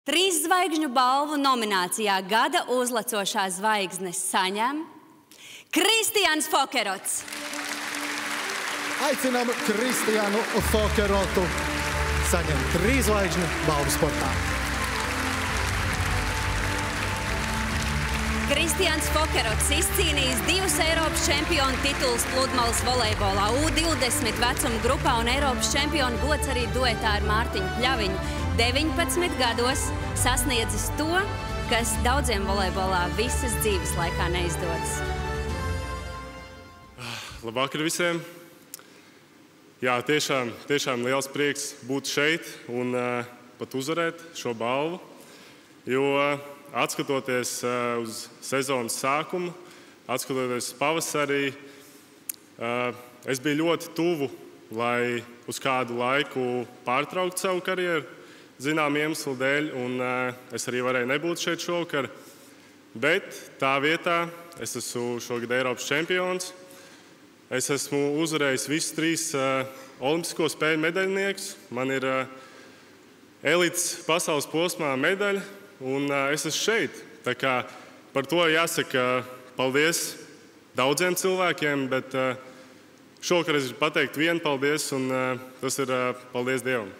3 zvaigžņu balvu nominācijā Gada uzlacošā zvaigznes saņem Kristians Fokerots. Aicinām Kristianu Fokerotu saņemt 3 zvaigžņu balvu sportā. Kristians Fokerots izcīnījis 2 Eiropas čempionu titulus pludmales volejbolā U20 vecuma grupā un Eiropas čempionu gods arī duetā ar Mārtiņu Pļaviņu. 19 gados sasniedzis to, kas daudziem volejbolā visas dzīves laikā neizdodas. Labvakar visiem! Jā, tiešām liels prieks būt šeit un pat uzvarēt šo balvu, jo atskatoties uz sezonas sākumu, atskatoties pavasarī, es biju ļoti tuvu, lai uz kādu laiku pārtrauktu savu karjeru, zinām iemeslu dēļ, un es arī varēju nebūt šeit šovakar. Bet tā vietā es esmu šogad Eiropas čempions. Es esmu uzvarējis visus 3 olimpisko spēļu medaļniekus. Man ir elites pasaules posmā medaļa, un es esmu šeit. Tā kā par to jāsaka paldies daudziem cilvēkiem, bet šovakar es gribu pateikt vienu paldies, un tas ir paldies Dievam.